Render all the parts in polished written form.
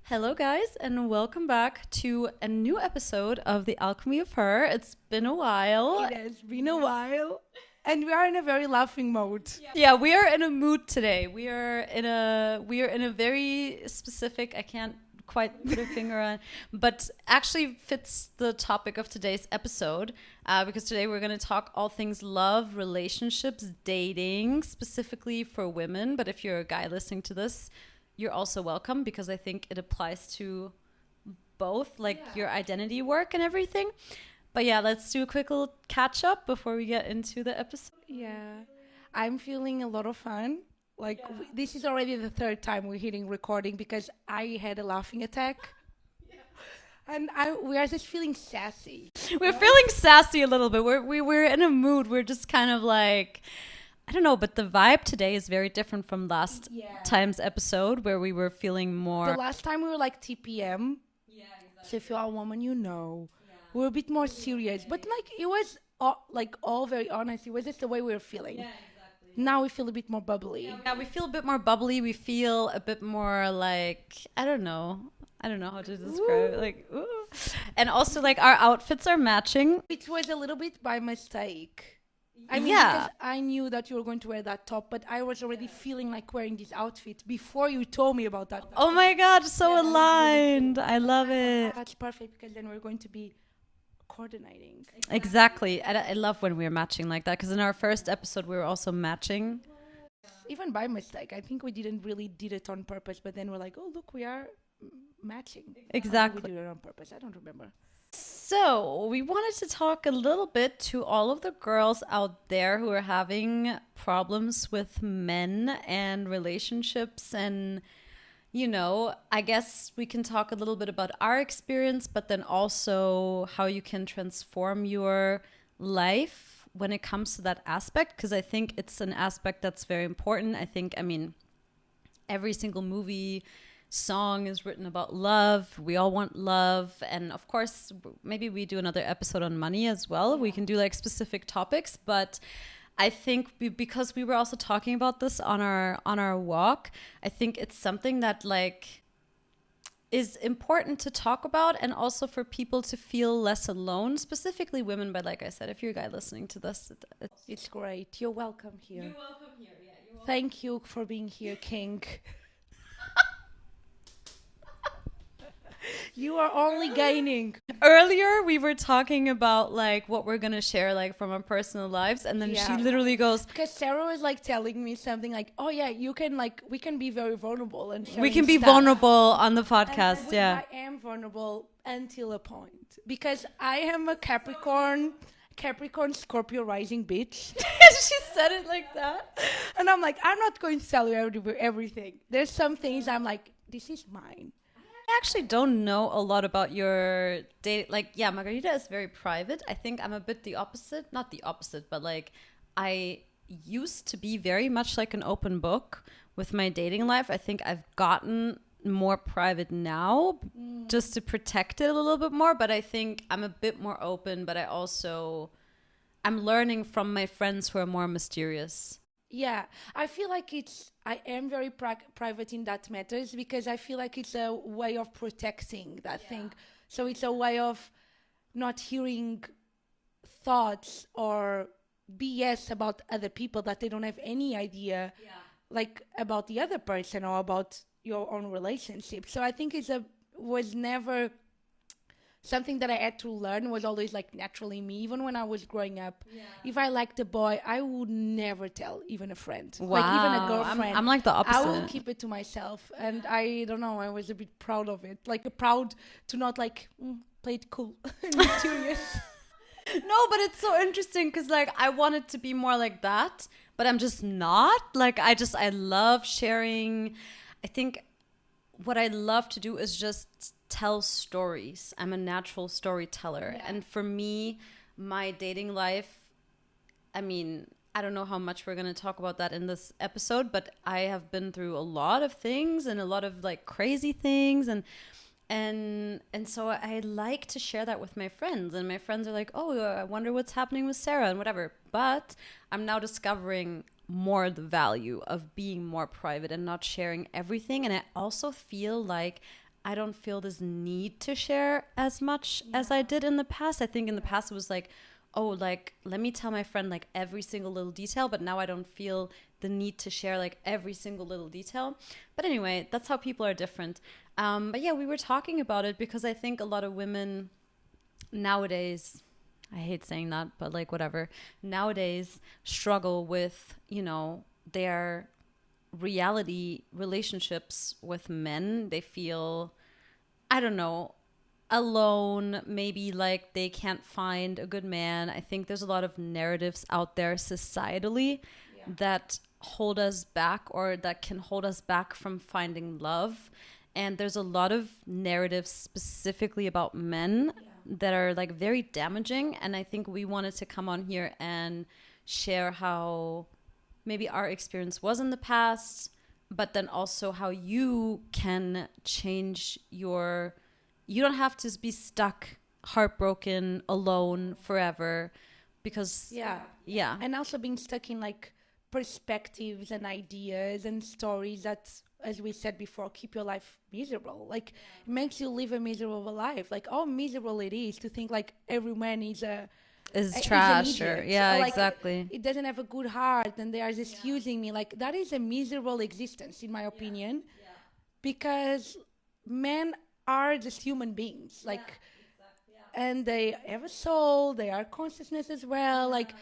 Hello, guys, and welcome back to a new episode of The Alchemy of Her. It's been a while. It has been a while, and we are in a very laughing mode. Yeah, we are in a mood today. We are in a very specific. I can't quite put a finger on, but actually fits the topic of today's episode because today we're going to talk all things love, relationships, dating, specifically for women. But if you're a guy listening to this, you're also welcome because I think it applies to both, like your identity work and everything. But yeah, let's do a quick little catch up before we get into the episode. Yeah, I'm feeling a lot of fun. This is already the third time we're hitting recording because I had a laughing attack. And we are just feeling sassy. We're feeling sassy a little bit. We're in a mood. We're just kind of like, I don't know, but the vibe today is very different from last time's episode where we were feeling more. The last time we were like TPM. Yeah, exactly. So if you're a woman, you know. We were a bit more serious. But like it was all very honest. It was just the way we were feeling. Yeah, exactly. Now we feel a bit more bubbly. Yeah, we feel a bit more bubbly. We feel a bit more like, I don't know how to describe it. Like, ooh. And also like our outfits are matching. It was a little bit by mistake. I mean, Yeah. because I knew that you were going to wear that top, but I was already feeling like wearing this outfit before you told me about that. Oh my God, so aligned. I love it. That's perfect because then we're going to be coordinating. Exactly. I love when we're matching like that because in our first episode, we were also matching. Even by mistake. I think we didn't really did it on purpose, but then we're like, oh, look, we are matching. Exactly. We did it on purpose. I don't remember. So, we wanted to talk a little bit to all of the girls out there who are having problems with men and relationships. And, I guess we can talk a little bit about our experience, but then also how you can transform your life when it comes to that aspect. Because I think it's an aspect that's very important. I mean, every single movie song is written about love. We all want love, and of course maybe we do another episode on money as well. We can do like specific topics, but I think because we were also talking about this on our walk, I think it's something that like is important to talk about, and also for people to feel less alone, specifically women. But like I said, if you're a guy listening to this, It's great. You're welcome here. you're welcome here. Yeah, you're welcome. Thank you for being here, King. You are only gaining. Earlier we were talking about like what we're gonna share like from our personal lives, and then she Yeah. literally goes, Because Sarah was like telling me something like, "Oh yeah, you can like we can be very vulnerable and we sharing can be stuff." vulnerable on the And podcast. Yeah. I am vulnerable until a point because I am a Capricorn Scorpio rising bitch, She said it like that. and I'm like, I'm not going to tell you everything. There's some things I'm like, this is mine. I actually don't know a lot about your date. Like, yeah, Margarita is very private. I think I'm a bit the opposite. Not the opposite, but like I used to be very much like an open book with my dating life. I think I've gotten more private now just to protect it a little bit more. But I think I'm a bit more open, but I'm learning from my friends who are more mysterious. Yeah, I feel like I am very private in that matters because I feel like it's a way of protecting that thing. So it's a way of not hearing thoughts or BS about other people that they don't have any idea, like about the other person or about your own relationship. So I think was never something that I had to learn. Was always like naturally me. Even when I was growing up, if I liked a boy, I would never tell even a friend, like even a Wow. girlfriend. I'm like the I opposite. will keep it to myself, and I don't know. I was a bit proud of it, like proud to not like play it cool, and mysterious. No, but it's so interesting because like I wanted to be more like that, but I'm just not. Like I love sharing. I think what I love to do is just tell stories. I'm a natural storyteller. And for me, my dating life, I mean, I don't know how much we're going to talk about that in this episode, but I have been through a lot of things and a lot of like crazy things, and so I like to share that with my friends, and my friends are like, oh, I wonder what's happening with Sarah and whatever. But I'm now discovering more the value of being more private and not sharing everything. And I also feel like I don't feel this need to share as much as I did in the past. I think in the past it was like, oh, like, let me tell my friend like every single little detail, but now I don't feel the need to share like every single little detail. But anyway, that's how people are different. But yeah, we were talking about it because I think a lot of women nowadays, I hate saying that, but like whatever, nowadays struggle with, you know, their reality relationships with men. They feel, I don't know, alone, maybe like they can't find a good man. I think there's a lot of narratives out there societally that hold us back or that can hold us back from finding love. And there's a lot of narratives specifically about men that are like very damaging. And I think we wanted to come on here and share how maybe our experience was in the past, but then also how you can change your, you don't have to be stuck, heartbroken, alone forever because, yeah. And also being stuck in like perspectives and ideas and stories that, as we said before, keep your life miserable. Like it makes you live a miserable life. Like how miserable it is to think like every man is trash or like, exactly. It doesn't have a good heart and they are just using me. Like that is a miserable existence in my opinion, because men are just human beings, like and they have a soul, they are consciousness as well, like,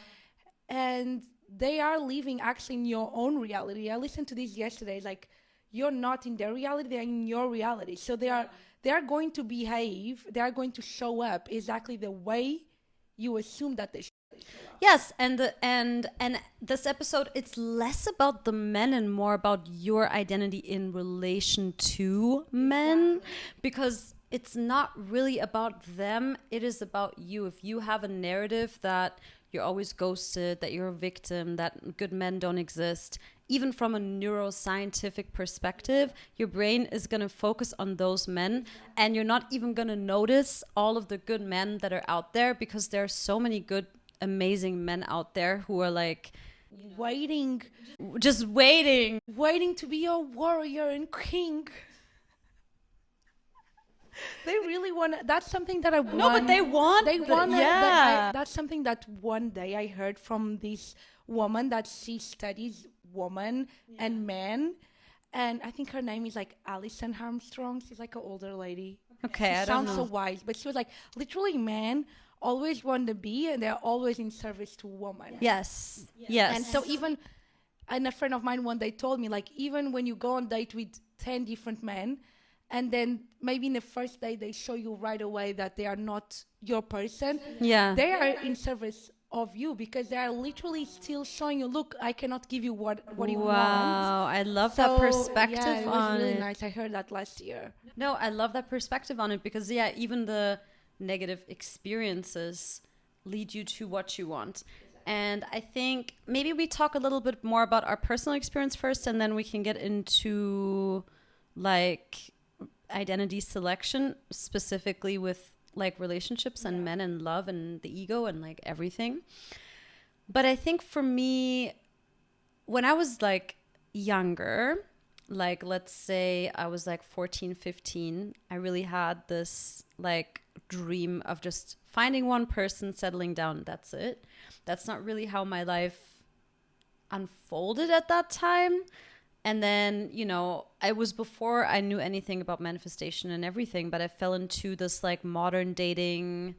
and they are living actually in your own reality. I listened to this yesterday, like you're not in their reality, they're in your reality. So they are going to behave, they are going to show up exactly the way you assume that they should. Yes, and this episode, it's less about the men and more about your identity in relation to men, because it's not really about them, it is about you. If you have a narrative that you're always ghosted, that you're a victim, that good men don't exist, even from a neuroscientific perspective, your brain is going to focus on those men, and you're not even going to notice all of the good men that are out there, because there are so many good, amazing men out there who are like just waiting to be your warrior and king. They really want. That's something that I want. No, but they want. That's something that one day I heard from this woman that she studies women and men, and I think her name is like Alison Armstrong. She's like an older lady. Okay, she I don't know. Sounds so wise, but she was like, literally, men always want to be, and they're always in service to women. Yes. And so even, and a friend of mine one day told me, like, even when you go on date with 10 different men, and then maybe in the first day they show you right away that they are not your person. Yeah. They are in service of you, because they are literally still showing you, look, I cannot give you what you want. Wow, I love that perspective on it. It was really nice. I heard that last year. No, I love that perspective on it, because even the negative experiences lead you to what you want. And I think maybe we talk a little bit more about our personal experience first, and then we can get into like identity selection, specifically with like relationships and men and love and the ego and like everything. But I think for me, when I was like younger, like let's say I was like 14, 15, I really had this like dream of just finding one person, settling down, that's it. That's not really how my life unfolded at that time. And then, you know, it was before I knew anything about manifestation and everything, but I fell into this like modern dating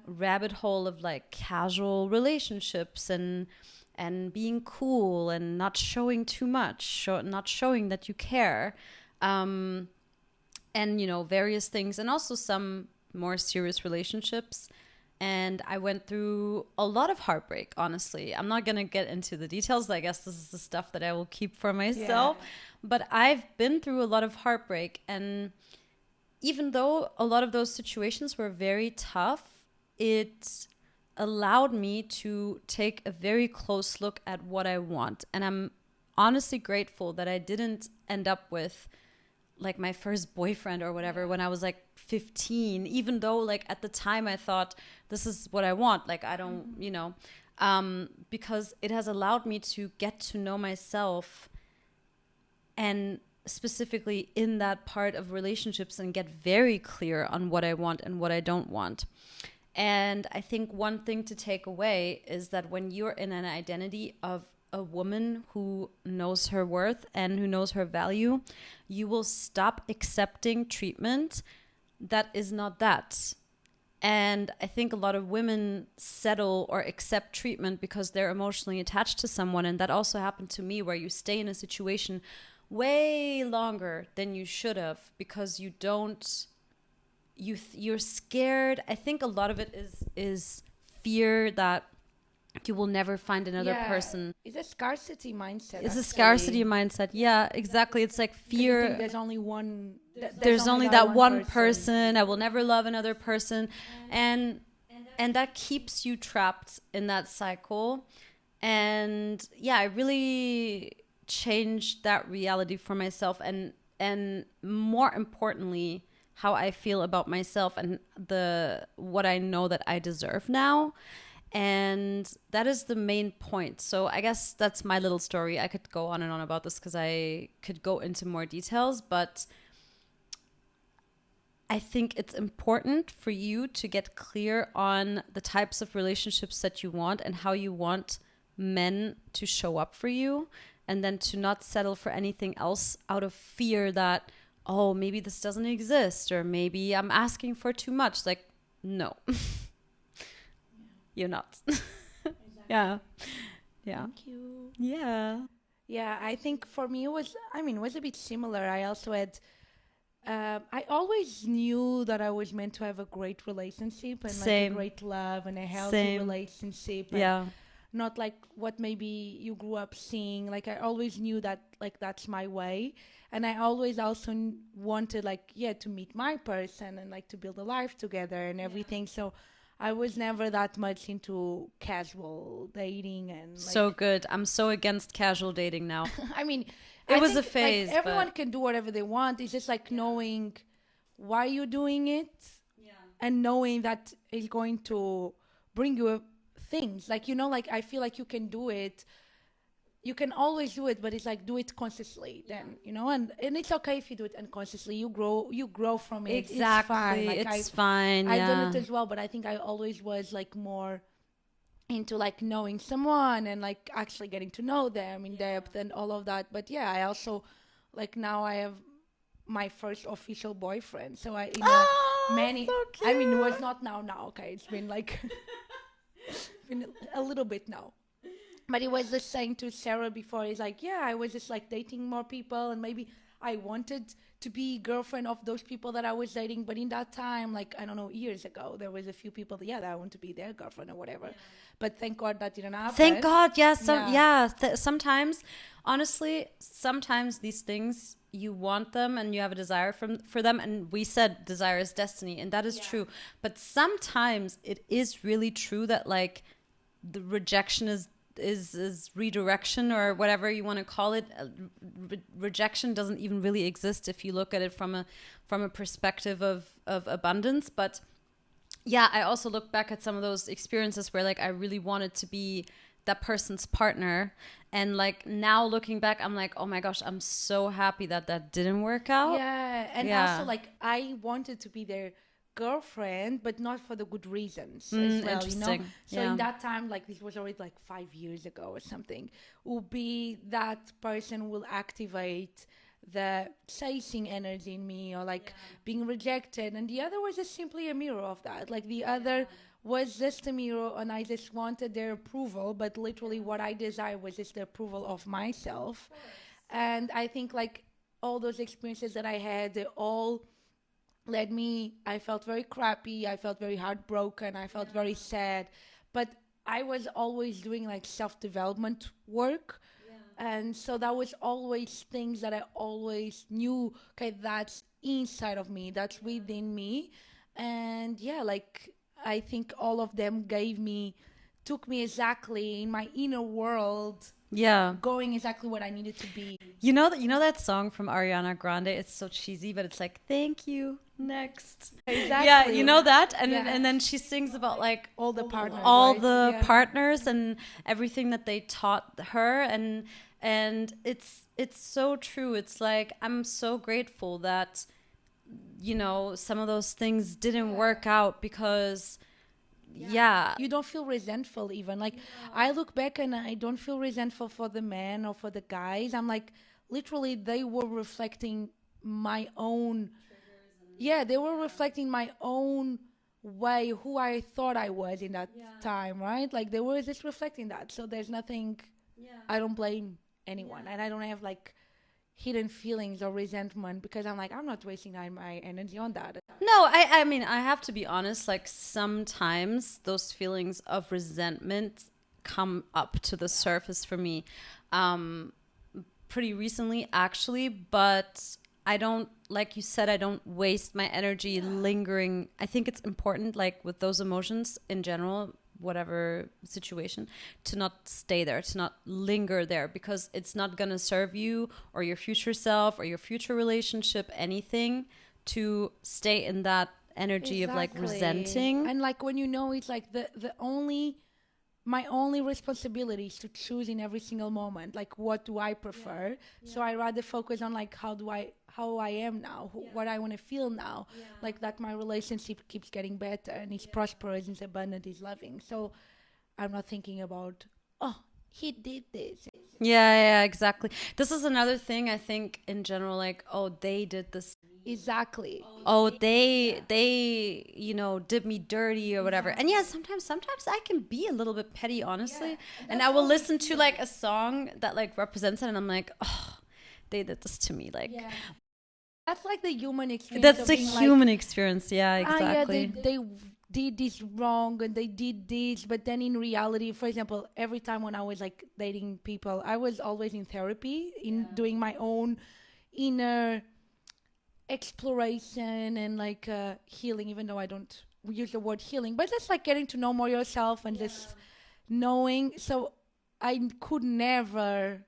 rabbit hole of like casual relationships and being cool and not showing too much, not showing that you care. And, you know, various things, and also some more serious relationships. And I went through a lot of heartbreak, honestly. I'm not going to get into the details. I guess this is the stuff that I will keep for myself. Yeah. But I've been through a lot of heartbreak. And even though a lot of those situations were very tough, it allowed me to take a very close look at what I want. And I'm honestly grateful that I didn't end up with like my first boyfriend or whatever when I was like 15, even though like at the time I thought this is what I want. Like I don't, you know, because it has allowed me to get to know myself and specifically in that part of relationships and get very clear on what I want and what I don't want. And I think one thing to take away is that when you're in an identity of a woman who knows her worth and who knows her value, you will stop accepting treatment that is not that. And I think a lot of women settle or accept treatment because they're emotionally attached to someone. And that also happened to me, where you stay in a situation way longer than you should have because you don't, you're scared. I think a lot of it is fear that you will never find another person. It's a scarcity mindset. It's a scarcity mindset. Yeah, exactly. It's like fear. There's only one. There's only that one person. I will never love another person, and that keeps you trapped in that cycle. And yeah, I really changed that reality for myself, and more importantly, how I feel about myself and what I know that I deserve now. And that is the main point. So I guess that's my little story. I could go on and on about this because I could go into more details, but I think it's important for you to get clear on the types of relationships that you want and how you want men to show up for you, and then to not settle for anything else out of fear that, oh, maybe this doesn't exist, or maybe I'm asking for too much. Like, no. You're not. Exactly. Yeah. Yeah. Thank you. Yeah. Yeah, I think for me it was a bit similar. I also had, I always knew that I was meant to have a great relationship and Same. like a great love and a healthy Same. relationship. And Yeah. not like what maybe you grew up seeing. Like I always knew that like that's my way. And I always also wanted like, yeah, to meet my person and like to build a life together and everything. So I was never that much into casual dating and like, So good. I'm so against casual dating now. I mean, It I was a think, phase, Like, everyone but- can do whatever they want. It's just like knowing why you're doing it and knowing that it's going to bring you things. Like, you know, like I feel like you can do it. You can always do it, but it's like do it consciously then, you know, and it's okay if you do it unconsciously. You grow from it. Exactly. It's fine. Like It's fine. I've Yeah. done it as well, but I think I always was like more into like knowing someone and like actually getting to know them in depth and all of that. But yeah, I also like now I have my first official boyfriend. So I many so I mean it was cute. not now, okay. It's been like been a little bit now. But he was just saying to Sarah before, he's like, yeah, I was just like dating more people and maybe I wanted to be girlfriend of those people that I was dating. But in that time, like, I don't know, years ago, there was a few people that, that I want to be their girlfriend or whatever. Yeah. But thank God that didn't happen. Thank God. Yeah. Yeah. Sometimes, honestly, sometimes these things, you want them and you have a desire for them. And we said desire is destiny. And that is true. But sometimes it is really true that like the rejection is redirection or whatever you want to call it. Rejection doesn't even really exist if you look at it from a perspective of abundance. But yeah, I also look back at some of those experiences where like I really wanted to be that person's partner, and like now looking back I'm like, oh my gosh, I'm so happy that didn't work out. Yeah, and also like I wanted to be their girlfriend, but not for the good reasons as well, you know. So in that time, like this was already like 5 years ago or something, will be that person will activate the chasing energy in me or like being rejected, and the other was just simply a mirror of that. Like the other was just a mirror and I just wanted their approval, but literally what I desired was just the approval of myself. And I think like all those experiences that I had, they all led me, I felt very crappy, I felt very heartbroken, I felt very sad, but I was always doing like self-development work. And so that was always things that I always knew, okay, that's inside of me, that's within me. And yeah, like I think all of them took me exactly in my inner world Yeah. going exactly what I needed to be. You know that song from Ariana Grande? It's so cheesy, but it's like, thank you, next. Yeah, Exactly. you know that? And Yeah. and then she sings about like All the partners, all right? the Yeah. partners and everything that they taught her, and it's so true. It's like I'm so grateful that some of those things didn't work out because yeah. You don't feel resentful even. Like I look back and I don't feel resentful for the men or for the guys. I'm like literally they were reflecting my own, yeah, they were reflecting my own way who I thought I was in that time, right? Like they were just reflecting that. So there's nothing, I don't blame anyone and I don't have like hidden feelings or resentment because I'm like I'm not wasting my energy on that. No, I mean, I have to be honest, like sometimes those feelings of resentment come up to the surface for me um, pretty recently, actually, but I don't, like you said, I don't waste my energy lingering. I think it's important, like with those emotions in general, whatever situation, to not stay there, to not linger there, because it's not going to serve you or your future self or your future relationship, anything, to stay in that energy of like resenting. And like when you know it's like the only my only responsibility is to choose in every single moment like what do I prefer. So I rather focus on like how I am now, what I want to feel now, like that my relationship keeps getting better and is prosperous, is abundant, is loving. So I'm not thinking about, oh, he did this. Yeah, yeah, exactly. This is another thing I think in general, like, oh, they did this. Exactly. Oh, they did me dirty or whatever. And yeah, sometimes I can be a little bit petty, honestly. And I will listen to like a song that like represents it, and I'm like, oh, they did this to me. Like, That's like the human experience. that's of the being human like, experience. Yeah, yeah, exactly. they did this wrong and they did this, but then in reality, for example, every time when I was like dating people, I was always in therapy, in doing my own inner exploration and like healing, even though I don't use the word healing, but just like getting to know more yourself and just knowing. So I could never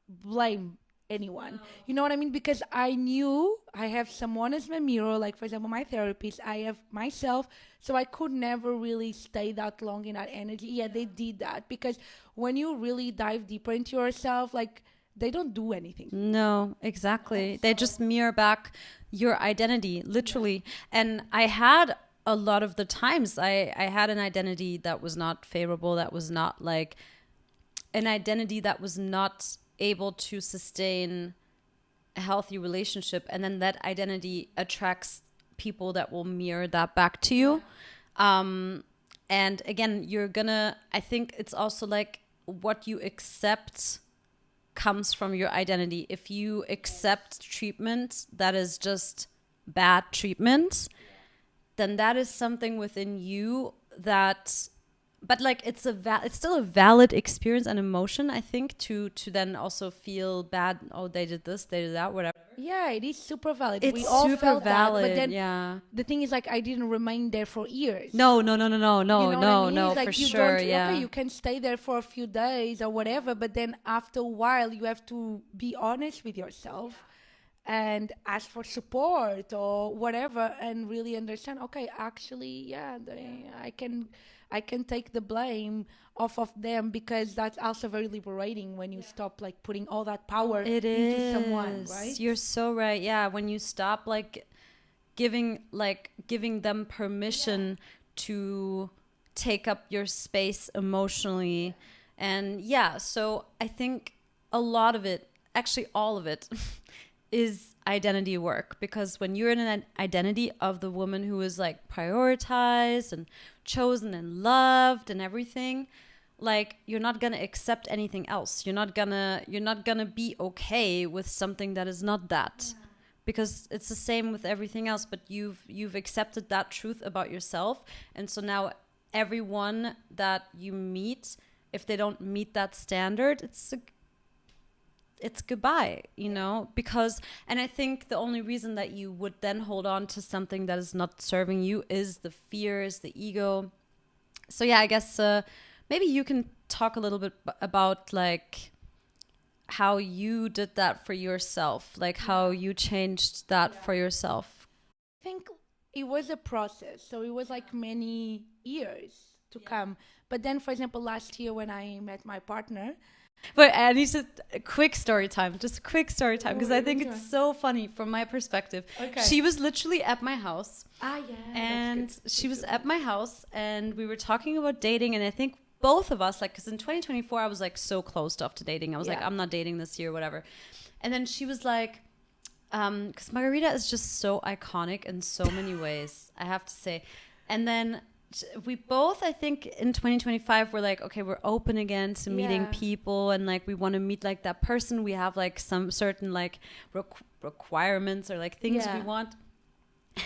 blame anyone. You know what I mean? Because I knew I have someone as my mirror, like for example, my therapist, I have myself. So I could never really stay that long in that energy. Yeah, they did that because when you really dive deeper into yourself, like they don't do anything. No, exactly. They just mirror back your identity, literally. And I had a lot of the times I had an identity that was not favorable, that was not like an identity that was not able to sustain a healthy relationship, and then that identity attracts people that will mirror that back to you. And again, I think it's also like what you accept comes from your identity. If you accept treatment that is just bad treatment, then that is something within you that, but like it's still a valid experience and emotion, I think, to then also feel bad. Oh, they did this, they did that, whatever. Yeah, it is super valid. It's We all super felt valid. that, but then yeah. the thing is, like, I didn't remain there for years. No, You know what I mean? It's like for you sure. don't. Yeah. Okay, you can stay there for a few days or whatever, but then after a while, you have to be honest with yourself and ask for support or whatever, and really understand. Okay, actually, yeah, I can take the blame off of them because that's also very liberating when you stop like putting all that power It into someone, is. right? You're so right. Yeah, when you stop like giving them permission to take up your space emotionally. And yeah, so I think a lot of it, actually all of it, is identity work, because when you're in an identity of the woman who is like prioritized and chosen and loved and everything, like you're not gonna accept anything else. You're not gonna be okay with something that is not that. Because it's the same with everything else, but you've accepted that truth about yourself, and so now everyone that you meet, if they don't meet that standard, it's goodbye, because, and I think the only reason that you would then hold on to something that is not serving you is the fears, the ego. So yeah, I guess maybe you can talk a little bit about like how you did that for yourself, like how you changed that for yourself. I think it was a process. So it was like many years to come. But then, for example, last year when I met my partner, But I need to quick story time, just a quick story time, because I think Sure. it's so funny from my perspective. Okay. She was literally at my house, yeah, and she was at my house, and we were talking about dating, and I think both of us, like, because in 2024 I was like so closed off to dating. I was like, Yeah. I'm not dating this year, whatever. And then she was like, because Margarita is just so iconic in so many ways, I have to say. And then we both, I think, in 2025 were like, okay, we're open again to meeting Yeah. people, and like we want to meet like that person. We have like some certain like requirements or like things we Yeah. want.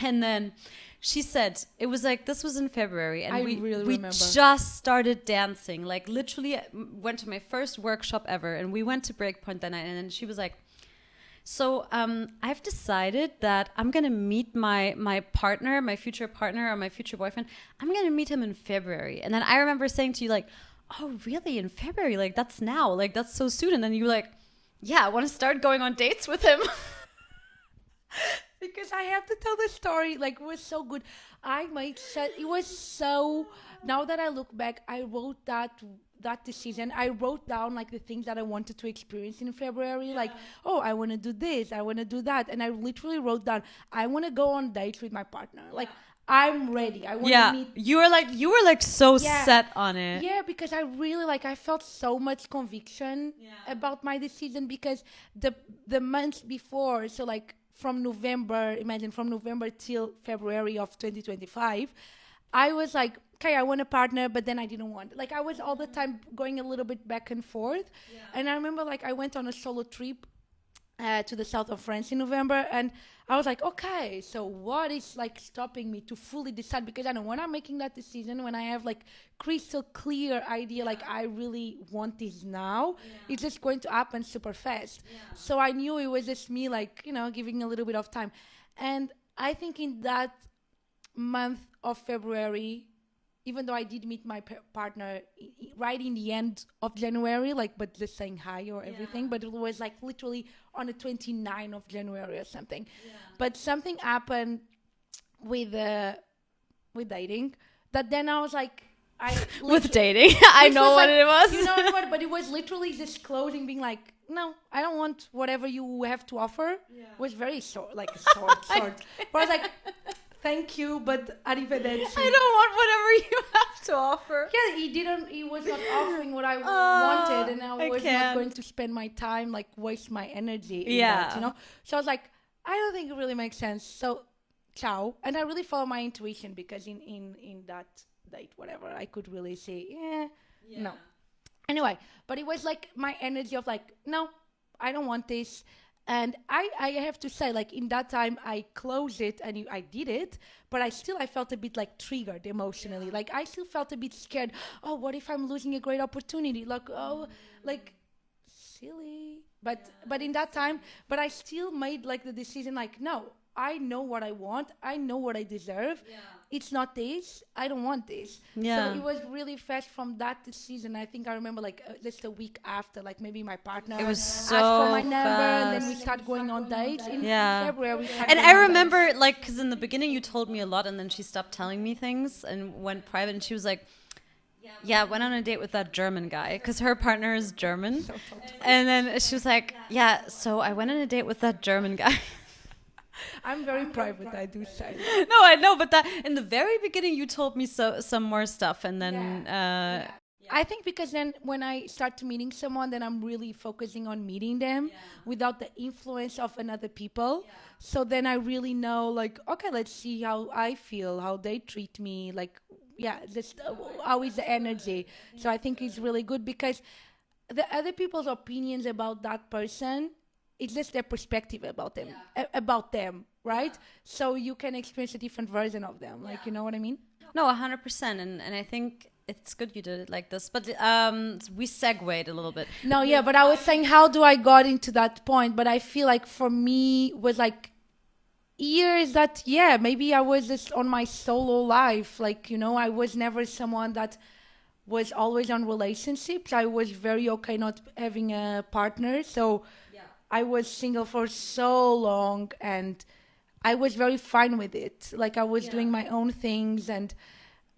And then she said, it was like, this was in February, and I we really we remember. just started dancing, like literally went to my first workshop ever, and we went to Breakpoint that night. And then she was like, so I've decided that I'm gonna meet my partner, my future partner, or my future boyfriend. I'm gonna meet him in February. And then I remember saying to you like, oh really, in February? Like that's now, like that's so soon. And then you were like, yeah, I want to start going on dates with him. Because I have to tell the story, like it was so good. I might say it was so. Now that I look back, I wrote that decision. I wrote down like the things that I wanted to experience in February. Like, oh, I want to do this, I want to do that, and I literally wrote down, I want to go on dates with my partner. Like, I'm ready. I want to Yeah, meet. you were like so Yeah. set on it. Yeah, because I really like I felt so much conviction about my decision, because the months before, so like from November, imagine from November till February of 2025, I was like, okay, I want a partner, but then I didn't want. Like I was all the time going a little bit back and forth. And I remember like I went on a solo trip to the south of France in November, and I was like, okay, so what is like stopping me to fully decide? Because I know when I'm making that decision, when I have like crystal clear idea, like I really want this now, it's just going to happen super fast. So I knew it was just me, like giving a little bit of time, and I think in that month of February, even though I did meet my partner right in the end of January, like, but just saying hi or everything, but it was like literally on the 29th of January or something. But something happened with dating that then I was like, With dating. I which know was what like, it was. You know what? But it was literally just closing, being like, no, I don't want whatever you have to offer. It was very short, like short. But I was like, thank you, but arrivederci. I don't want whatever you have to offer. Yeah, he was not offering what I wanted, and I was not can't. going to spend my time, like waste my energy in Yeah. that, So I was like, I don't think it really makes sense. So, ciao. And I really follow my intuition, because in that date, whatever, I could really say, no. Anyway, but it was like my energy of like, no, I don't want this. And I have to say, like in that time, I closed it and I did it, but I felt a bit like triggered emotionally. Like I still felt a bit scared. Oh, what if I'm losing a great opportunity? Like, oh, like silly. But in that time, but I still made like the decision, like, no, I know what I want. I know what I deserve. It's not this. I don't want this. Yeah. So it was really fast from that decision. I think I remember like just a week after, like maybe my partner It was asked so for my number, and then we fast. started going on dates. In Yeah. February, we started And going I on remember, dates. like, because in the beginning you told me a lot, and then she stopped telling me things and went private. And she was like, yeah, I went on a date with that German guy, because her partner is German. And then she was like, yeah, so I went on a date with that German guy. I'm very private, I do say. No, I know, but that in the very beginning you told me some more stuff, and then I think because then when I start meeting someone, then I'm really focusing on meeting them without the influence of another people. So then I really know, like, okay, let's see how I feel, how they treat me, like, just how is the energy. So I think it's really good, because the other people's opinions about that person, it's just their perspective about them, right? So you can experience a different version of them, like, you know what I mean? no, 100%, and I think it's good you did it like this. But we segued a little bit. No, yeah, but I was saying, how do I got into that point? But I feel like for me was like years that, maybe I was just on my solo life. Like, I was never someone that was always on relationships. I was very okay not having a partner. So I was single for so long, and I was very fine with it. Like, I was doing my own things, and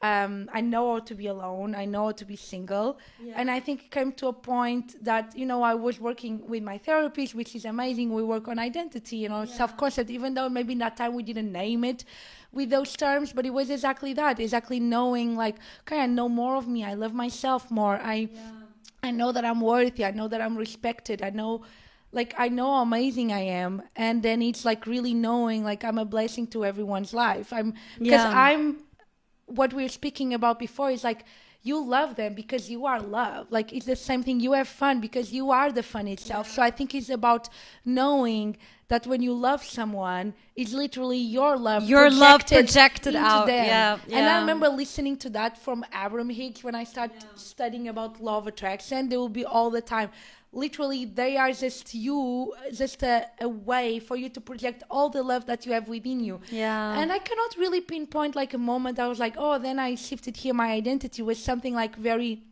I know how to be alone. I know how to be single. And I think it came to a point that, I was working with my therapist, which is amazing. We work on identity, self-concept, even though maybe in that time we didn't name it with those terms, but it was exactly that, exactly knowing like, okay, I know more of me. I love myself more. I know that I'm worthy. I know that I'm respected. I know how amazing I am. And then it's like really knowing like I'm a blessing to everyone's life. I'm what we were speaking about before is like, you love them because you are love. Like, it's the same thing. You have fun because you are the fun itself. So I think it's about knowing that when you love someone, it's literally your love projected into out. them. Yeah. And I remember listening to that from Abraham Hicks when I started studying about law of attraction. They will be all the time. Literally, they are just a way for you to project all the love that you have within you. Yeah. And I cannot really pinpoint like a moment I was like, oh, then I shifted here. My identity was something like very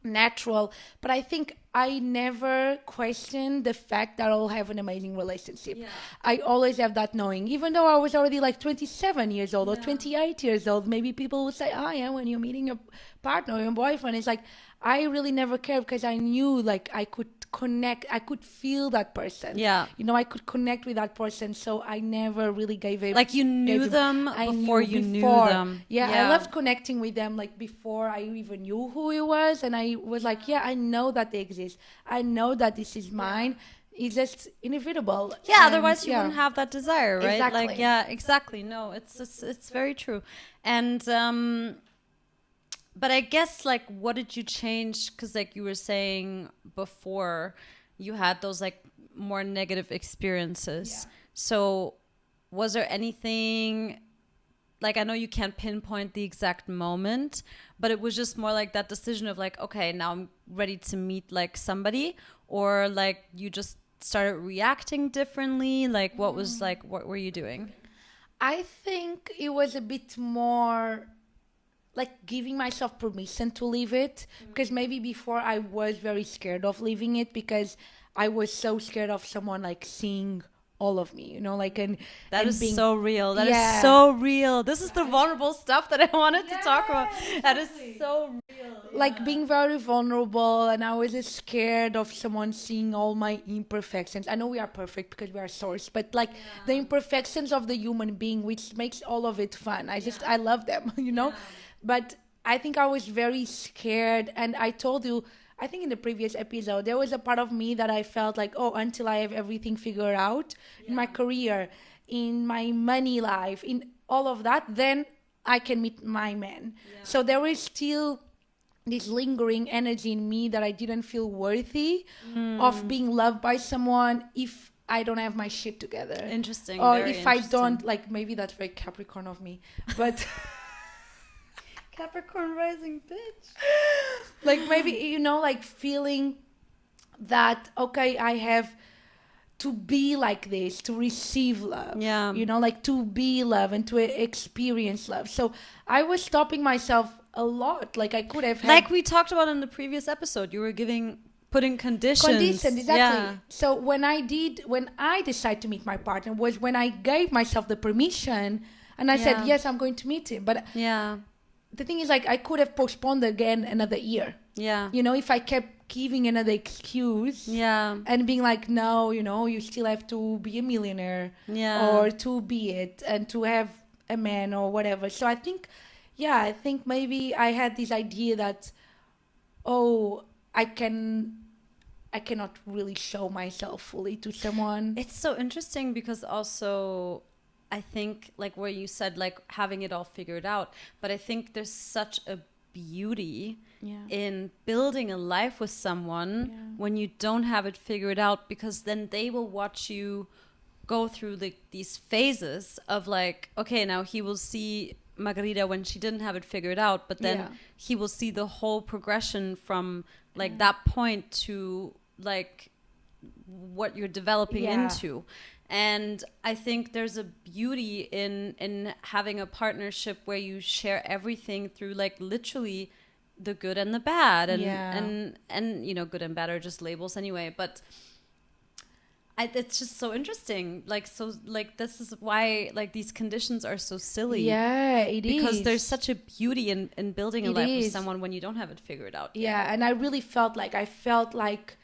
natural. But I think I never questioned the fact that I'll have an amazing relationship. I always have that knowing, even though I was already like 27 years old or 28 years old. Maybe people would say, oh yeah, when you're meeting a partner or your boyfriend, it's like, I really never cared because I knew like I could connect, I could feel that person. Yeah. I could connect with that person. So I never really gave it. Like, you knew them before you knew them. Yeah, I loved connecting with them like before I even knew who he was. And I was like, yeah, I know that they exist. I know that this is mine. It's just inevitable. Yeah, otherwise you wouldn't have that desire, right? Exactly. Like, yeah, exactly. No, it's very true. And but I guess, like, what did you change? Because, like, you were saying before, you had those, like, more negative experiences. So was there anything, like, I know you can't pinpoint the exact moment, but it was just more like that decision of, like, okay, now I'm ready to meet, like, somebody? Or, like, you just started reacting differently? Like, what was, like, what were you doing? I think it was a bit more like giving myself permission to leave it, because maybe before I was very scared of leaving it because I was so scared of someone like seeing all of me, like, and that and is being, so real. That is so real. This is the vulnerable stuff that I wanted to talk about. Exactly. That is so real. Like being very vulnerable, and I was just scared of someone seeing all my imperfections. I know we are perfect because we are source, but like the imperfections of the human being, which makes all of it fun. I love them, But I think I was very scared, and I told you, I think in the previous episode, there was a part of me that I felt like, oh, until I have everything figured out in my career, in my money life, in all of that, then I can meet my man. So there is still this lingering energy in me that I didn't feel worthy of being loved by someone if I don't have my shit together. Interesting. Or if I don't, like, maybe that's very Capricorn of me, but... Capricorn rising bitch. Like, maybe, like feeling that, okay, I have to be like this to receive love. Yeah. Like to be love and to experience love. So I was stopping myself a lot. Like, I could have had... Like we talked about in the previous episode, you were putting conditions. Conditions, exactly. Yeah. So when I decided to meet my partner was when I gave myself the permission and I said, yes, I'm going to meet him. But the thing is, like, I could have postponed again another year. Yeah. If I kept giving another excuse. Yeah. And being like, no, you still have to be a millionaire. Yeah. Or to be it and to have a man or whatever. So I think maybe I had this idea that, oh, I cannot really show myself fully to someone. It's so interesting because also... I think, like where you said, like having it all figured out, but I think there's such a beauty in building a life with someone when you don't have it figured out, because then they will watch you go through these phases of like, okay, now he will see Margarita when she didn't have it figured out, but then he will see the whole progression from like that point to like what you're developing into. And I think there's a beauty in having a partnership where you share everything through like literally the good and the bad, and Yeah. and you know, good and bad are just labels anyway. But it's just so interesting. Like, so, like, this is why, like, these conditions are so silly. Yeah, it Because is. there's such a beauty in building a It life with is. someone when you don't have it figured out yet. Yeah, and I felt like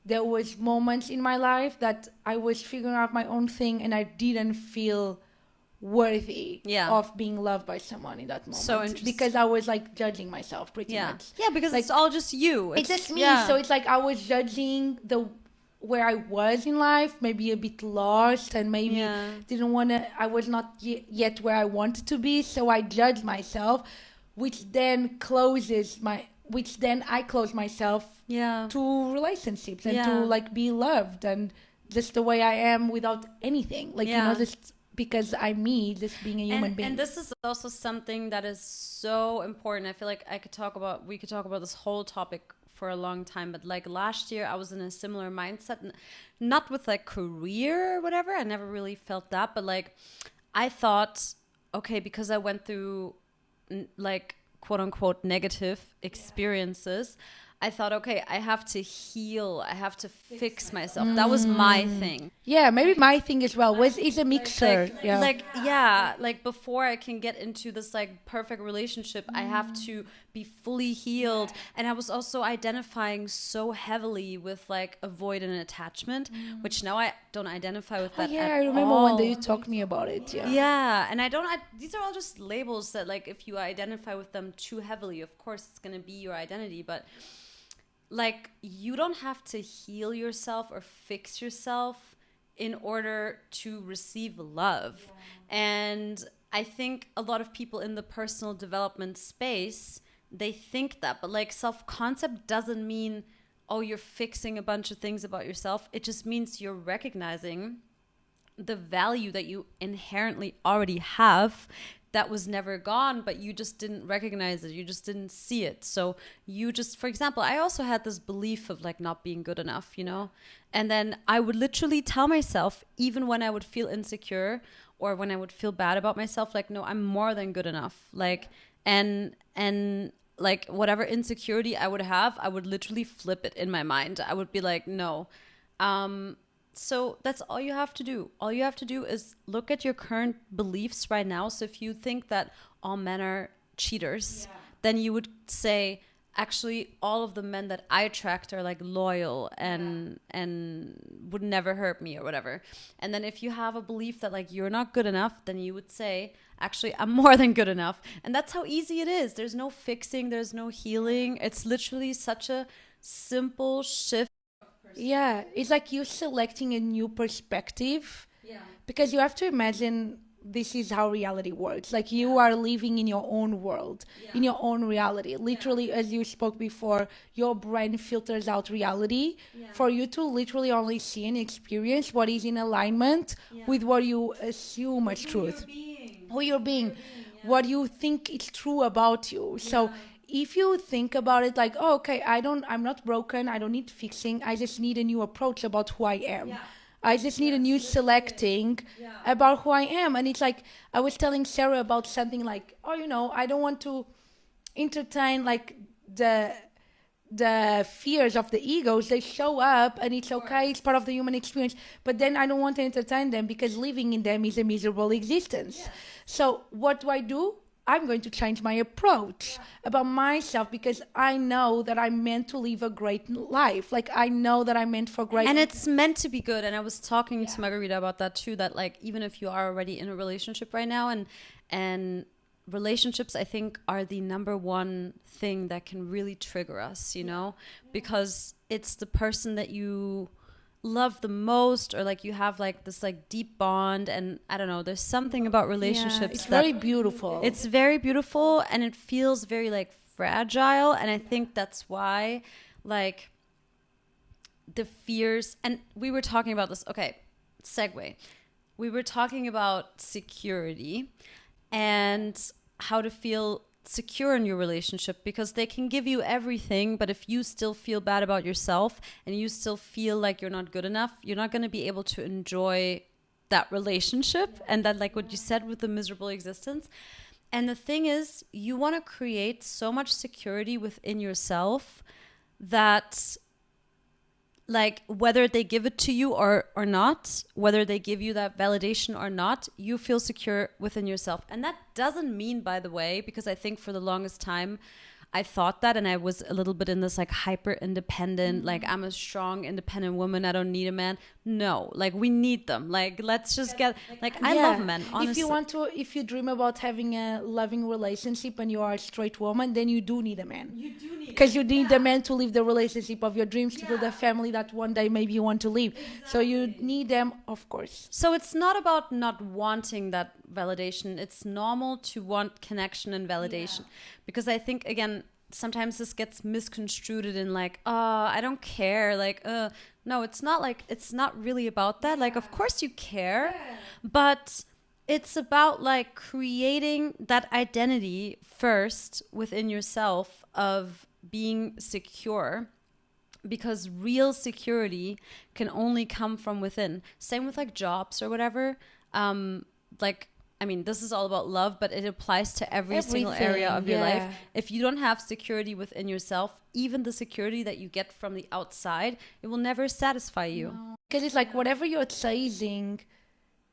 there was moments in my life that I was figuring out my own thing and I didn't feel worthy Yeah. of being loved by someone in that moment. So interesting. Because I was like judging myself pretty Yeah. much. Yeah, because Like, it's all just you. It's just me. Yeah. So it's like I was judging the where I was in life, maybe a bit lost, and maybe Yeah. didn't want to. I was not yet where I wanted to be, so I judged myself, which then I close myself Yeah. to relationships and Yeah. to like be loved and just the way I am without anything, like Yeah. just because I'm me, just being a human being. And this is also something that is so important. I feel like we could talk about this whole topic for a long time, but like last year I was in a similar mindset, not with like career or whatever. I never really felt that, but like I thought, okay, because I went through like quote unquote negative experiences, I thought, okay, I have to heal. I have to fix myself. That was my thing. Yeah, maybe my thing as well is a mixture. Like before I can get into this like perfect relationship, I have to be fully healed. And I was also identifying so heavily with like avoidant attachment, which now I don't identify with that. I remember one day you talked to me about it. Yeah, and these are all just labels that, like, if you identify with them too heavily, of course it's going to be your identity, but like, you don't have to heal yourself or fix yourself in order to receive love. And I think a lot of people in the personal development space, they think that, but like, self-concept doesn't mean, oh, you're fixing a bunch of things about yourself. It just means you're recognizing the value that you inherently already have that was never gone, but you just didn't recognize it. You just didn't see it. So you just, for example, I also had this belief of like not being good enough, you know? And then I would literally tell myself, even when I would feel insecure or when I would feel bad about myself, like, no, I'm more than good enough. Like, and like whatever insecurity I would have, I would literally flip it in my mind. I would be like, no. So that's all you have to do. All you have to do is look at your current beliefs right now. So if you think that all men are cheaters, then you would say, actually, all of the men that I attract are like loyal and would never hurt me or whatever. And then if you have a belief that like you're not good enough, then you would say, actually, I'm more than good enough. And that's how easy it is. There's no fixing. There's no healing. It's literally such a simple shift. Yeah, it's like you're selecting a new perspective. Yeah. Because you have to imagine this is how reality works. Like, you are living in your own world, in your own reality. Literally, as you spoke before, your brain filters out reality for you to literally only see and experience what is in alignment with what you assume as truth. Who you're being, what you think is true about you. So if you think about it like, oh, okay, I'm not broken, I don't need fixing, I just need a new approach about who I am. I just need a new selecting about who I am. And it's like, I was telling Sarah about something like, oh, you know, I don't want to entertain like the fears of the egos. They show up and it's okay, it's part of the human experience, but then I don't want to entertain them because living in them is a miserable existence. So what do? I'm going to change my approach about myself because I know that I'm meant to live a great life. Like, I know that I'm meant for great. And it's meant to be good. And I was talking to Margarita about that too, that like, even if you are already in a relationship right now, and relationships, I think, are the number one thing that can really trigger us, you know, because it's the person that you love the most, or like you have like this like deep bond. And I don't know, there's something about relationships it's that very beautiful. It's very beautiful, and it feels very like fragile. And I think that's why like the fears, and we were talking about this, okay, segue, we were talking about security and how to feel secure in your relationship, because they can give you everything, but if you still feel bad about yourself and you still feel like you're not good enough, you're not going to be able to enjoy that relationship. And that, like what you said with the miserable existence. And the thing is, you want to create so much security within yourself that, like, whether they give it to you or not, whether they give you that validation or not, you feel secure within yourself. And that doesn't mean, by the way, because I think for the longest time I thought that, and I was a little bit in this like hyper independent, like I'm a strong independent woman, I don't need a man. No, like we need them. Like let's just get, like I love men, honestly. If you dream about having a loving relationship and you are a straight woman, then you do need a man. You do need, because you need a man to live the relationship of your dreams, to build a family that one day maybe you want to live. So you need them, of course. So it's not about not wanting that validation. It's normal to want connection and validation. Because I think, again, sometimes this gets misconstrued in like, I don't care. Like, no, it's not like, it's not really about that. Like, of course you care, but it's about like creating that identity first within yourself of being secure, because real security can only come from within. Same with like jobs or whatever. Like, I mean, this is all about love, but it applies to every single area of your life. If you don't have security within yourself, even the security that you get from the outside, it will never satisfy you. Because it's like whatever you're chasing,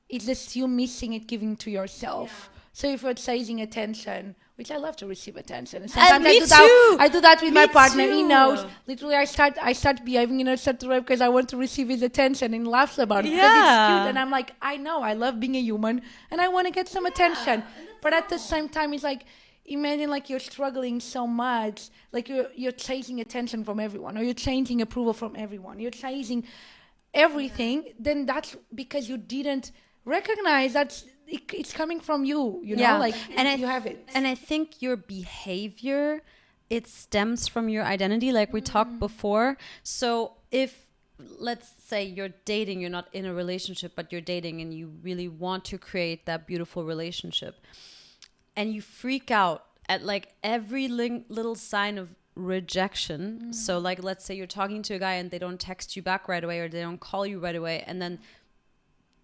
it's just you missing it, giving to yourself. So if you're chasing attention, which I love to receive attention, and sometimes I do that with my partner. He knows. Literally, I start behaving in a certain way because I want to receive his attention, and he laughs about it because it's cute. And I'm like, I know, I love being a human, and I want to get some attention. But at the same time, it's like, imagine like you're struggling so much, like you're chasing attention from everyone, or you're chasing approval from everyone. You're chasing everything. Then that's because you didn't recognize that it's coming from you, you know, like, and you have it. And I think your behavior, it stems from your identity, like we talked before. So if, let's say you're dating, you're not in a relationship, but you're dating and you really want to create that beautiful relationship, and you freak out at like every little sign of rejection. So like, let's say you're talking to a guy and they don't text you back right away, or they don't call you right away, and then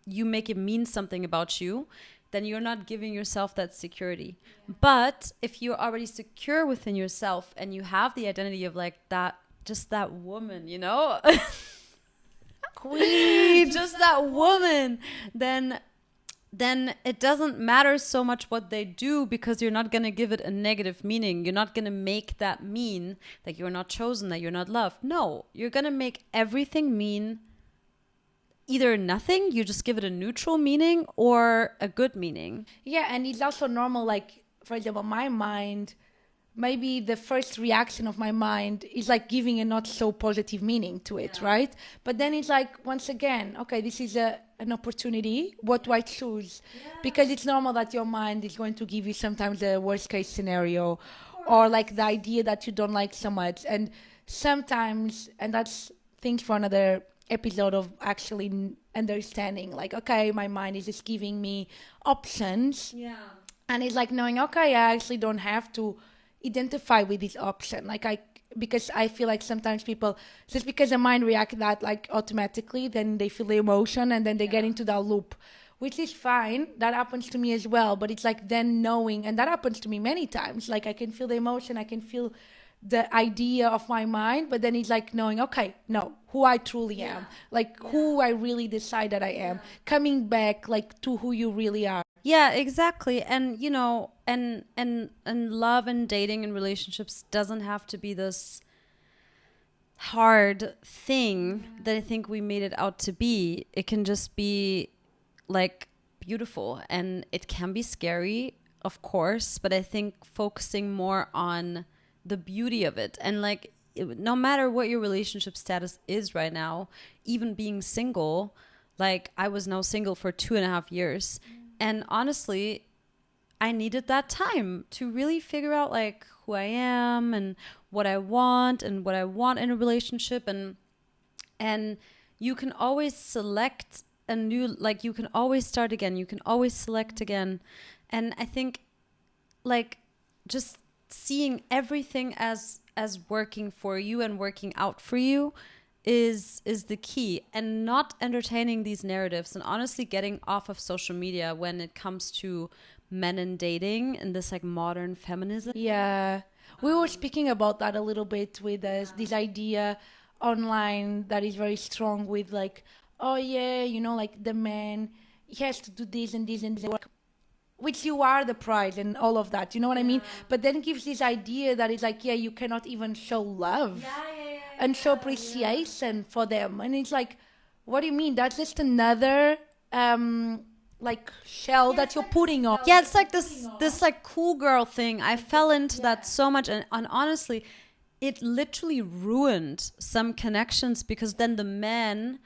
you make it mean something about you, then you're not giving yourself that security. But if you're already secure within yourself and you have the identity of like that, just that woman, you know, queen, just that woman, then it doesn't matter so much what they do, because you're not going to give it a negative meaning. You're not going to make that mean that you're not chosen, that you're not loved. No, you're going to make everything mean either nothing, you just give it a neutral meaning, or a good meaning. Yeah, and it's also normal, like, for example, my mind, maybe the first reaction of my mind is like giving a not so positive meaning to it, right? But then it's like, once again, okay, this is an opportunity. What do I choose? Because it's normal that your mind is going to give you sometimes the worst case scenario, or like the idea that you don't like so much. And sometimes, and that's things for another episode of actually understanding, like, okay, my mind is just giving me options, and it's like knowing, okay, I actually don't have to identify with this option, because I feel like sometimes people, just because the mind react that like automatically, then they feel the emotion and then they get into that loop, which is fine. That happens to me as well, but it's like then knowing, and that happens to me many times, like I can feel the emotion, I can feel the idea of my mind, but then it's like knowing, okay, no, who I truly am, like who I really decide that I am, coming back like to who you really are. Yeah, exactly. And you know, and love and dating and relationships doesn't have to be this hard thing that I think we made it out to be. It can just be like beautiful, and it can be scary, of course, but I think focusing more on the beauty of it, and like, no matter what your relationship status is right now, even being single, like I was now single for 2.5 years, and honestly, I needed that time to really figure out like who I am and what I want in a relationship, and you can always select a new, like you can always start again, you can always select again. And I think like just seeing everything as working for you and working out for you is the key, and not entertaining these narratives, and honestly getting off of social media when it comes to men in dating and this like modern feminism. Yeah. We were speaking about that a little bit with this idea online that is very strong with like, oh yeah, you know, like the man, he has to do this and this and this, which you are the prize and all of that, you know what I mean? But then it gives this idea that it's like, yeah, you cannot even show love and show appreciation for them. And it's like, what do you mean? That's just another like shell that you're putting on. Yeah, it's like this like cool girl thing. I fell into that so much, and honestly, it literally ruined some connections because then the man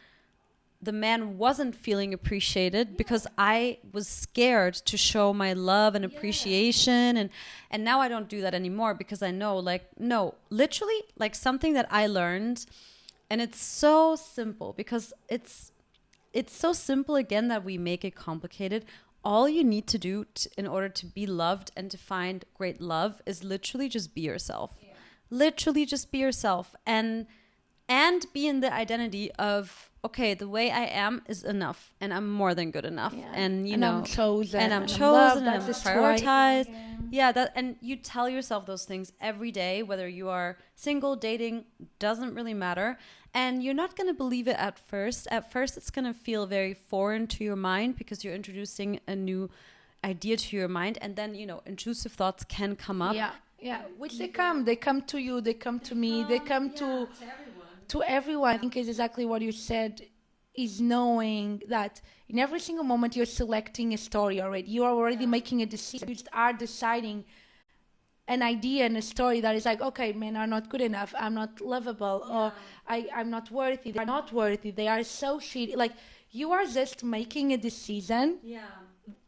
wasn't feeling appreciated because I was scared to show my love and appreciation, and now I don't do that anymore because I know, like, no, literally, like something that I learned, and it's so simple because it's so simple again that we make it complicated. All you need to do in order to be loved and to find great love is literally just be yourself. Yeah. Literally just be yourself and be in the identity of, okay, the way I am is enough and I'm more than good enough. Yeah. And you know, I'm chosen. And I'm chosen and I'm prioritized. Yeah, that, and you tell yourself those things every day, whether you are single, dating, doesn't really matter. And you're not going to believe it at first. At first, it's going to feel very foreign to your mind because you're introducing a new idea to your mind. And then, you know, intrusive thoughts can come up. Yeah, yeah. Which they come to you, they come to me, they come to everyone. I think is exactly what you said, is knowing that in every single moment you're selecting a story already. You are already making a decision. You just are deciding an idea and a story that is like, okay, men are not good enough, I'm not lovable, or I'm not worthy, they're not worthy, they are so shitty. Like, you are just making a decision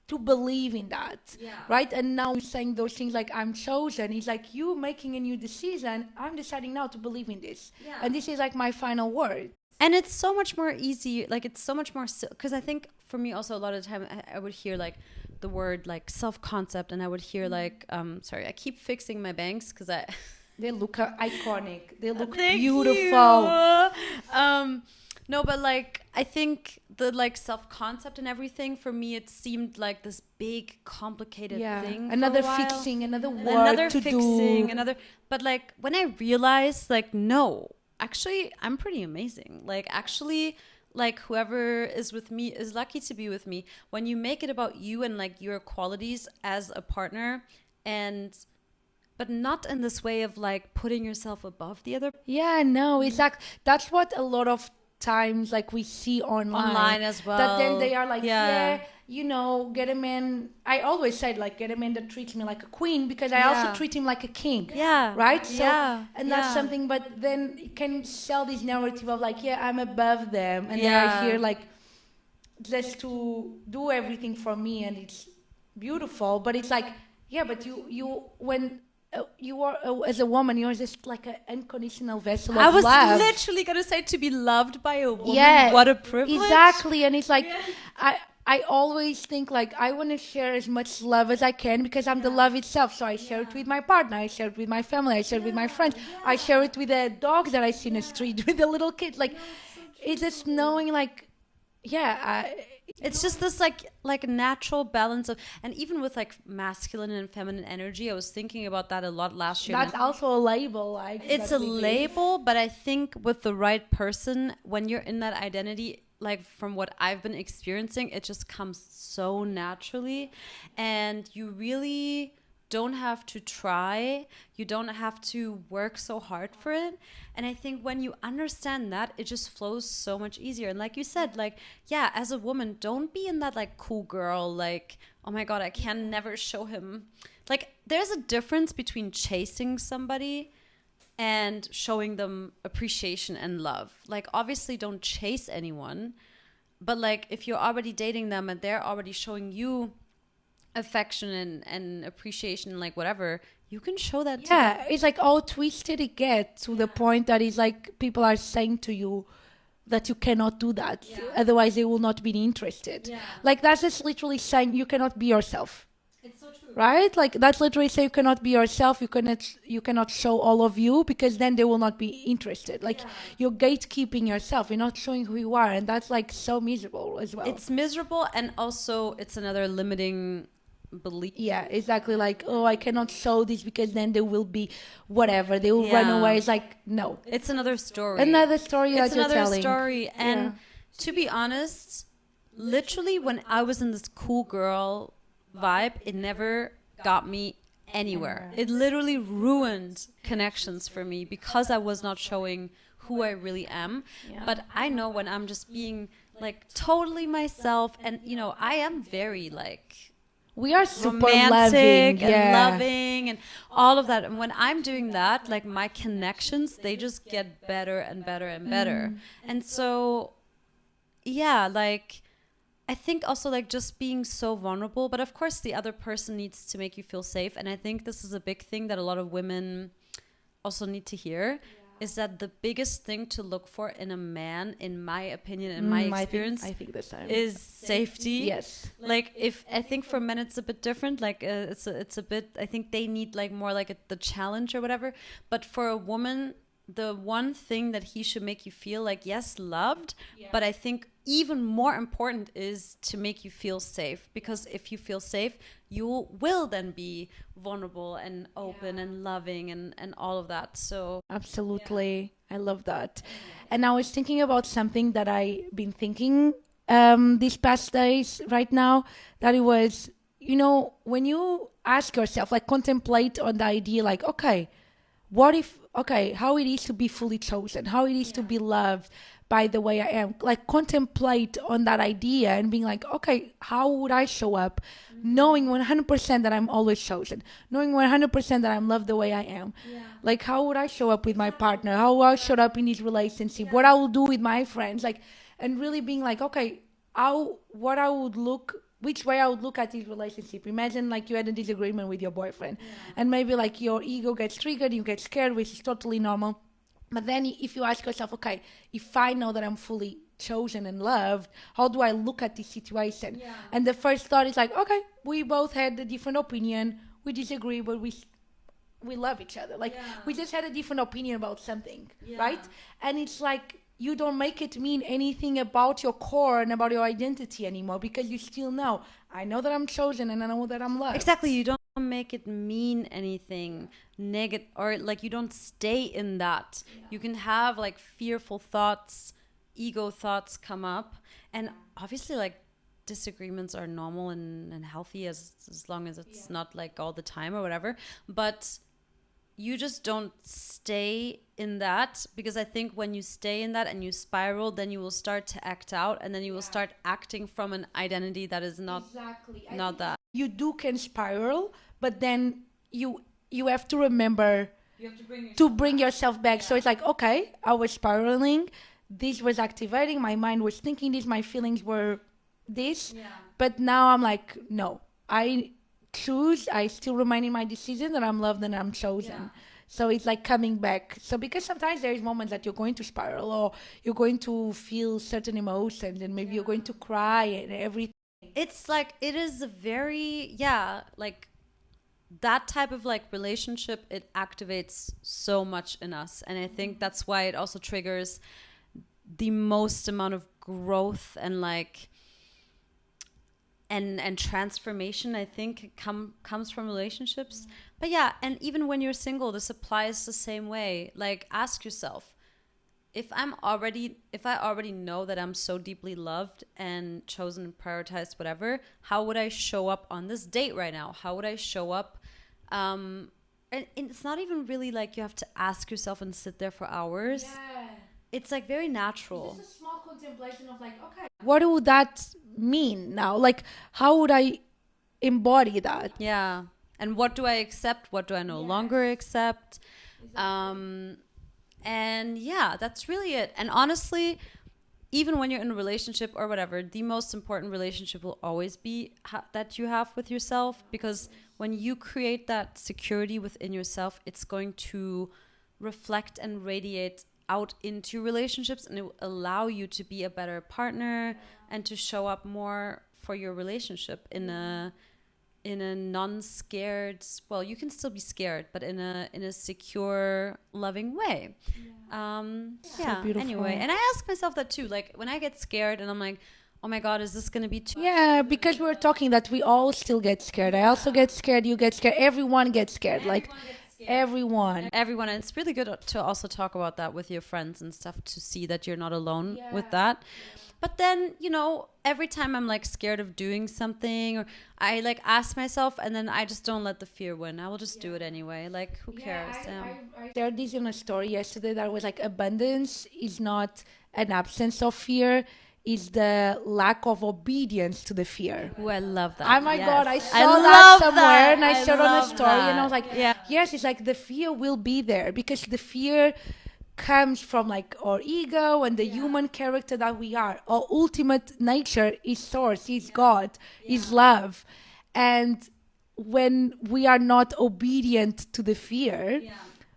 to believe in that, right? And now you're saying those things like, I'm chosen. It's like you making a new decision. I'm deciding now to believe in this. And this is like my final word. And it's so much more easy. Like, it's so much more, because I think for me also a lot of the time I would hear like the word like self-concept, and I would hear like, sorry, I keep fixing my bangs because they look iconic. They look beautiful. No, but like, I think the like self-concept and everything, for me, it seemed like this big, complicated thing. Another fixing, another work to do. But like, when I realized like, no, actually, I'm pretty amazing. Like, actually, like, whoever is with me is lucky to be with me. When you make it about you and like your qualities as a partner, but not in this way of like putting yourself above the other. Yeah, no, exactly. That's what a lot of times like we see online as well, that then they are like, you know, get a man. I always said like, get a man that treats me like a queen, because I also treat him like a king, right? So and that's something. But then you can sell this narrative of like, I'm above them, and they are here like just to do everything for me, and it's beautiful. But it's like, but you when you are as a woman, you're just like an unconditional vessel of love. I was literally gonna say, to be loved by a woman, what a privilege. Exactly. And it's like, I always think like, I want to share as much love as I can, because I'm the love itself. So I share it with my partner, I share it with my family, I share it with my friends, I share it with the dogs that I see in the street, with the little kids. Like, it's just knowing like, it's just this like natural balance of, and even with like masculine and feminine energy, I was thinking about that a lot last year. That's also a label, like it's a label, but I think with the right person, when you're in that identity, like from what I've been experiencing, it just comes so naturally, and you really don't have to try, you don't have to work so hard for it. And I think when you understand that, it just flows so much easier. And like you said, like, as a woman, don't be in that like cool girl, like, oh my god, I can never show him. Like, there's a difference between chasing somebody and showing them appreciation and love. Like, obviously don't chase anyone, but like, if you're already dating them and they're already showing you affection and appreciation, like whatever, you can show that too. It's like how twisted it gets to the point that it's like people are saying to you that you cannot do that, otherwise they will not be interested. Like, that's just literally saying you cannot be yourself. It's so true, right? Like, that's literally saying you cannot be yourself, you cannot show all of you, because then they will not be interested. Like, you're gatekeeping yourself, you're not showing who you are, and that's like so miserable as well. It's miserable, and also it's another limiting believe. Yeah, exactly. Like, oh, I cannot show this because then there will be whatever. They will run Yeah. away. It's like, no. It's another story. Another story It's that you're another telling. story. And Yeah. to be honest, literally when I was in this cool girl vibe, it never got me anywhere. It literally ruined connections for me because I was not showing who I really am. Yeah. But I know when I'm just being like totally myself, and you know, I am very like We are super romantic loving. and Yeah. loving and all of that. And when I'm doing that, like my connections, they just get better and better and better. And so, yeah, like I think also like just being so vulnerable, but of course the other person needs to make you feel safe. And I think this is a big thing that a lot of women also need to hear. Is that the biggest thing to look for in a man, in my opinion, in my experience, I think this time is safety. Yes. Like if I think for men it's a bit different. Like it's a bit. I think they need like more like the challenge or whatever. But for a woman, the one thing that he should make you feel like yes loved, but I think even more important is to make you feel safe, because if you feel safe, you will then be vulnerable and open and loving and all of that. So Absolutely. I love that. And I was thinking about something that I've been thinking these past days right now, that it was, you know, when you ask yourself, like contemplate on the idea, like, okay, what if, okay, how it is to be fully chosen, how it is to be loved by the way I am, like contemplate on that idea and being like, okay, how would I show up knowing 100% that I'm always chosen, knowing 100% that I'm loved the way I am. Like, how would I show up with my partner, how would I show up in this relationship, what I will do with my friends, like, and really being like, okay, what I would look, which way I would look at this relationship. Imagine like you had a disagreement with your boyfriend, and maybe like your ego gets triggered, you get scared, which is totally normal. But then if you ask yourself, okay, if I know that I'm fully chosen and loved, how do I look at this situation? And the first thought is like, okay, we both had a different opinion, we disagree, but we love each other. Like we just had a different opinion about something, right? And it's like you don't make it mean anything about your core and about your identity anymore, because you still know, I know that I'm chosen and I know that I'm loved. exactly, you don't make it mean anything negative, or like you don't stay in that. You can have like fearful thoughts, ego thoughts come up, and obviously like disagreements are normal and healthy as long as it's not like all the time or whatever, but you just don't stay in that, because I think when you stay in that and you spiral, then you will start to act out, and then you will start acting from an identity that is not not that. You can spiral, but then you have to remember to bring yourself back. So it's like, okay, I was spiraling, this was activating, my mind was thinking this, my feelings were this, but now I'm like, no, I still remain in my decision that I'm loved and I'm chosen. So it's like coming back. So because sometimes there is moments that you're going to spiral, or you're going to feel certain emotions, and maybe you're going to cry and everything. It's like it is a very like that type of like relationship, it activates so much in us, and I think that's why it also triggers the most amount of growth and like and transformation, I think, comes from relationships. But yeah, and even when you're single, this applies the same way. Like, ask yourself, if I already know that I'm so deeply loved and chosen and prioritized, whatever, how would I show up on this date right now? How would I show up? And it's not even really like you have to ask yourself and sit there for hours. It's like very natural. It's just a small contemplation of like, okay, what would that mean now? Like, how would I embody that? Yeah. And what do I accept? What do I no longer accept? And yeah, that's really it. And honestly, even when you're in a relationship or whatever, the most important relationship will always be that you have with yourself, because when you create that security within yourself, it's going to reflect and radiate out into relationships, and it will allow you to be a better partner and to show up more for your relationship in a non-scared, well, you can still be scared, but in a secure, loving way. So beautiful. Anyway, and I ask myself that too, like when I get scared and I'm like, oh my God, is this going to be too? Yeah, because we're talking that we all still get scared. I also get scared, you get scared, everyone gets scared. Like everyone. Everyone, and it's really good to also talk about that with your friends and stuff to see that you're not alone with Yeah. that. But then, every time I'm like scared of doing something, or I like ask myself, and then I just don't let the fear win. I will just do it anyway. Like, who cares? I shared this in a story yesterday that was like abundance is not an absence of fear, is the lack of obedience to the fear. Ooh, I love that. Oh my God, I Yes. saw that love somewhere that. and I saw it on a love story and I was that. like, Yeah. yes, it's like the fear will be there because the fear comes from like our ego and the human character that we are. Our ultimate nature is source, is God, is love. And when we are not obedient to the fear,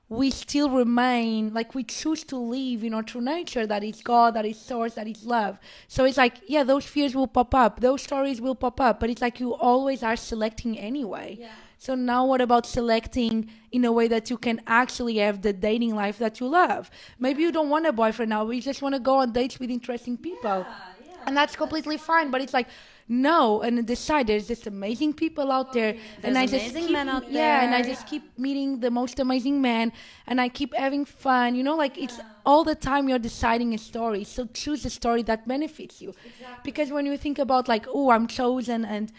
we still remain like we choose to live in our true nature that is God, that is source, that is love. So it's like, yeah, those fears will pop up, those stories will pop up, but it's like you always are selecting anyway. So now what about selecting in a way that you can actually have the dating life that you love? Maybe you don't want a boyfriend now, but you just want to go on dates with interesting people. And that's completely fine, but it's like, no, and decide there's just amazing people out there, and I There's just amazing keep, men out yeah, and I there. just keep meeting the most amazing men, and I keep having fun, like it's all the time you're deciding a story, so choose a story that benefits you. Because when you think about like, oh, I'm chosen and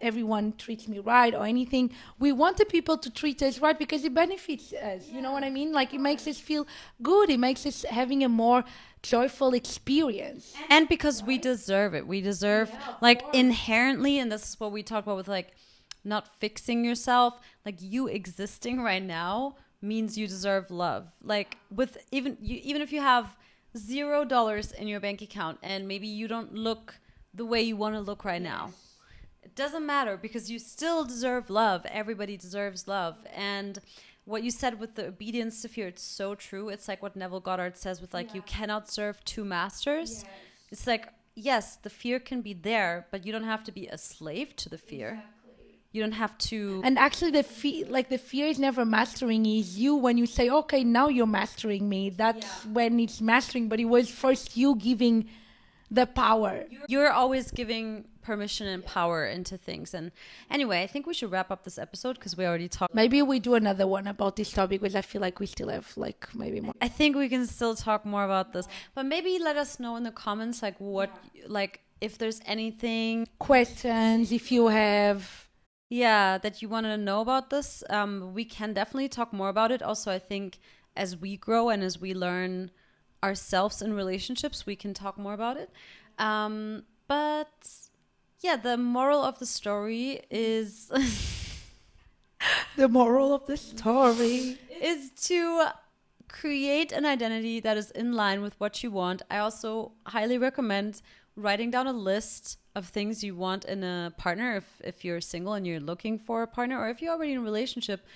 everyone treats me right or anything, we want the people to treat us right because it benefits us, you know what I mean? Like it makes us feel good, it makes us having a more joyful experience. And because we deserve it. We deserve, like, inherently, and this is what we talk about with, like, not fixing yourself. Like, you existing right now means you deserve love. Like, with even if you have $0 in your bank account and maybe you don't look the way you want to look right now, it doesn't matter because you still deserve love. Everybody deserves love. And what you said with the obedience to fear, it's so true. It's like what Neville Goddard says with like, you cannot serve two masters. It's like, yes, the fear can be there, but you don't have to be a slave to the fear. You don't have to. And actually, the fear is never mastering. Is you when you say, "Okay, now you're mastering me." That's when it's mastering. But it was first you giving the power. You're always giving permission and power into things. And anyway, I think we should wrap up this episode because we already talked. Maybe we do another one about this topic because I feel like we still have like maybe more. I think we can still talk more about this, but maybe let us know in the comments like what, like if there's anything, Questions if you have. yeah, that you want to know about this. We can definitely talk more about it. Also, I think as we grow and as we learn ourselves in relationships, we can talk more about it. But yeah, the moral of the story is The moral of the story. is to create an identity that is in line with what you want. I also highly recommend writing down a list of things you want in a partner if you're single and you're looking for a partner, or if you're already in a relationship,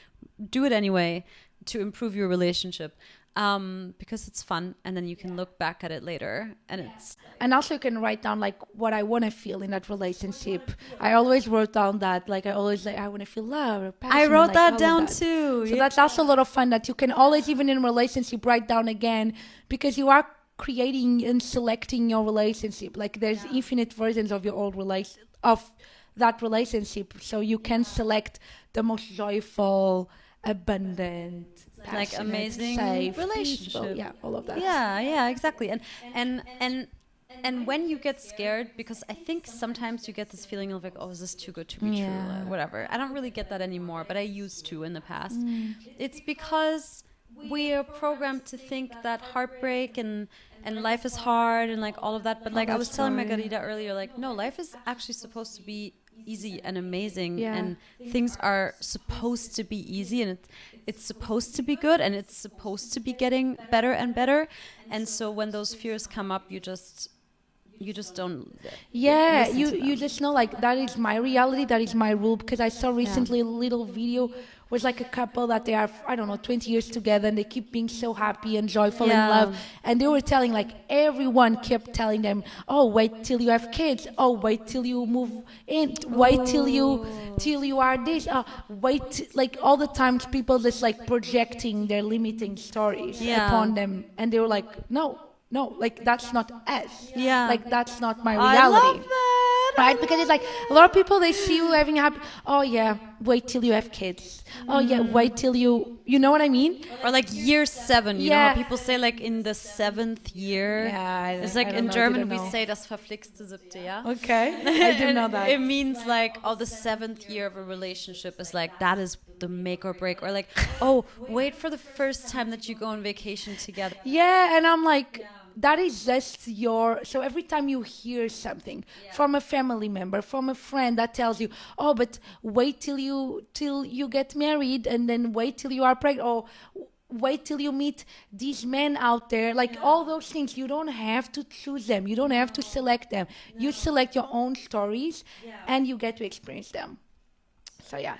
do it anyway to improve your relationship. Because it's fun and then you can look back at it later and it's And also you can write down like what I want to feel in that relationship. I always wrote down that like I always like I want to feel love or passion. I wrote like, that all of down that. too. So Yeah. that's also a lot of fun that you can always, even in a relationship, write down again because you are creating and selecting your relationship. Like there's infinite versions of your old of that relationship, so you can select the most joyful, abundant, Like passionate, amazing safe, relationship. peaceful, yeah, all of that. Yeah, exactly. And when you get scared, because I think sometimes you get this feeling of like, oh, is this too good to be true? Yeah. Like, whatever. I don't really get that anymore, but I used to in the past. It's because we are programmed to think that heartbreak and life is hard and like all of that. But like I was telling Margarita earlier, like, no, life is actually supposed to be easy and amazing, Yeah. and things are supposed to be easy, and it's supposed to be good, and it's supposed to be getting better and better. And so when those fears come up, you just don't. Yeah, listen you to you them. just know like that is my reality, that is my rule. Because I saw recently a little video was like a couple that they are, I don't know, 20 years together and they keep being so happy and joyful in Yeah. love. And they were telling like everyone kept telling them, oh, wait till you have kids. Oh, wait till you move in. Wait till you are this. Like all the times people just like projecting their limiting stories Yeah. upon them. And they were like, no, no, like that's not us. Yeah. Like that's not my I reality. love that. Right? Because it's like a lot of people, they see you having happy, oh yeah, wait till you have kids. Oh yeah, wait till you know what I mean? Or like year 7, you know Yeah. how people say like in the 7th year. Yeah, It's like I in don't know, German didn't we know. say das verflixte siebte Jahr. Okay, I didn't know that. It means like, oh, the 7th year of a relationship is like, that is the make or break. Or like, oh, wait for the first time that you go on vacation together. Yeah, and I'm like, that is just your. So every time you hear something from a family member, from a friend that tells you, oh, but wait till you get married, and then wait till you are pregnant, or wait till you meet these men out there, like all those things, you don't have to choose them, you don't have to select them. You select your own stories, and you get to experience them. So yeah.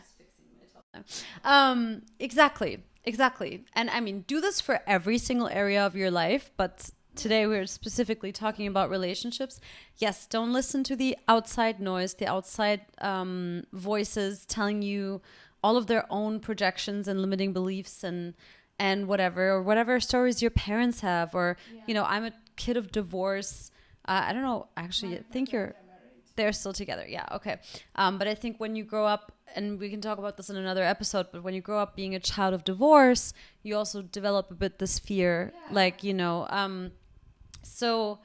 Exactly. And I mean, do this for every single area of your life, but today we're specifically talking about relationships. Yes, don't listen to the outside noise, the outside voices telling you all of their own projections and limiting beliefs and whatever, or whatever stories your parents have, or you know, I'm a kid of divorce. I don't know, actually, I think they're still together. Yeah, okay. But I think when you grow up, and we can talk about this in another episode, but when you grow up being a child of divorce, you also develop a bit this fear, like, you know, so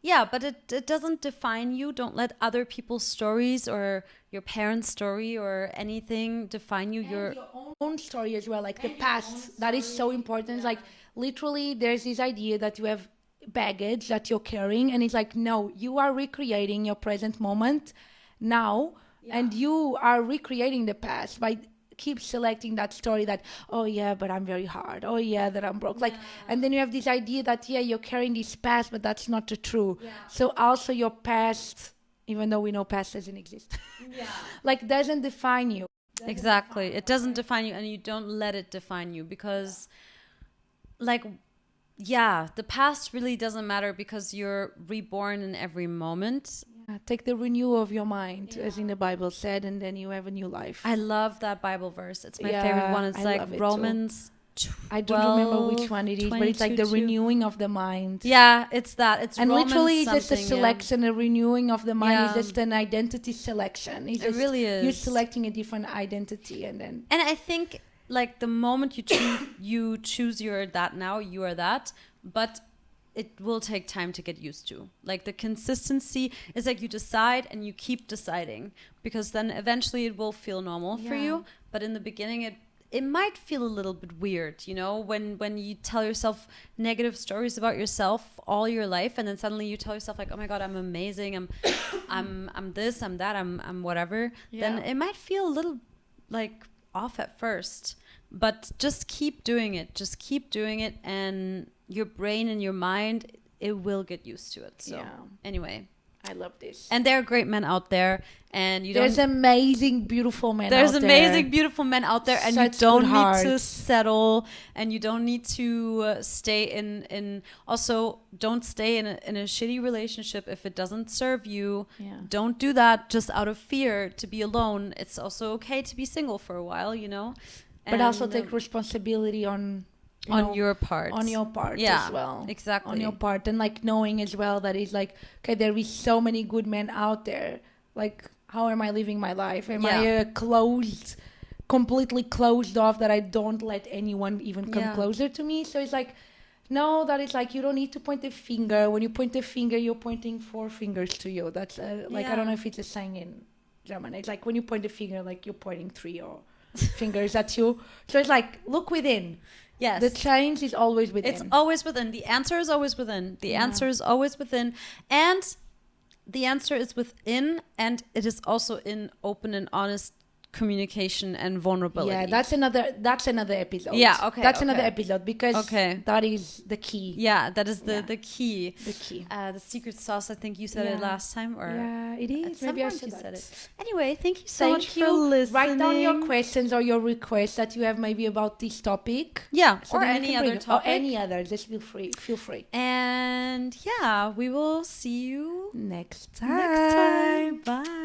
yeah, but it doesn't define you. Don't let other people's stories or your parents' story or anything define you. Your own story as well, like the past, that is so important. It's like literally there's this idea that you have baggage that you're carrying, and it's like, no, you are recreating your present moment now, and you are recreating the past by keep selecting that story that, oh yeah, but I'm very hard, oh yeah, that I'm broke, like, and then you have this idea that, yeah, you're carrying this past, but that's not the true. So also your past, even though we know past doesn't exist, like doesn't define you. Exactly. It doesn't define you, and you don't let it define you, because like, yeah, the past really doesn't matter because you're reborn in every moment. Take the renewal of your mind, as in the Bible said, and then you have a new life. I love that Bible verse. It's my favorite one. It's I like love it Romans 12, I don't remember which one it is, but it's like the 22. renewing of the mind. Yeah, it's that. It's And Romans literally, it's just a something, selection, a renewing of the mind. Yeah. Is just an identity selection. It's It just really is. You're selecting a different identity, and then. And I think like the moment you choose you're that now, you are that, but it will take time to get used to. Like the consistency is like you decide and you keep deciding, because then eventually it will feel normal for you. But in the beginning, it might feel a little bit weird, you know, when you tell yourself negative stories about yourself all your life, and then suddenly you tell yourself like, oh my God, I'm amazing, I'm this, I'm that, I'm whatever. Then it might feel a little like off at first, but just keep doing it, and your brain and your mind, it will get used to it. So anyway, I love this. and there are great men out there, and There's amazing, beautiful men there's out amazing, there. beautiful men out there, and Such you don't good need to hearts. settle, and you don't need to stay in. Also, don't stay in a shitty relationship if it doesn't serve you. Don't do that just out of fear to be alone. It's also okay to be single for a while, you know. But also And, take responsibility on your part. On your part Yeah, as well. exactly. On your part. And like knowing as well that it's like, okay, there is so many good men out there. Like, how am I living my life? Am I completely closed off that I don't let anyone even come closer to me? So it's like, no, that is like, you don't need to point the finger. When you point the finger, you're pointing 4 fingers to you. That's like, I don't know if it's a saying in German. It's like when you point the finger, like you're pointing 3 or fingers at you. So it's like, look within. Yes. The change is always within. It's always within. The answer is always within. The answer is always within. And the answer is within, and it is also in open and honest communication and vulnerability. Yeah, that's another episode. Yeah, okay. That's another episode, because Okay. that is the key. Yeah, that is the key. The key. The secret sauce, I think you said it last time. Or Yeah, it at is. some Maybe I point said you said that. it. Anyway, thank you so much Thank for you. listening. Write down your questions or your requests that you have maybe about this topic. Yeah, So or then we any can other bring it. topic. Or any other. Just feel free. Feel free. And yeah, we will see you Next next time. Bye.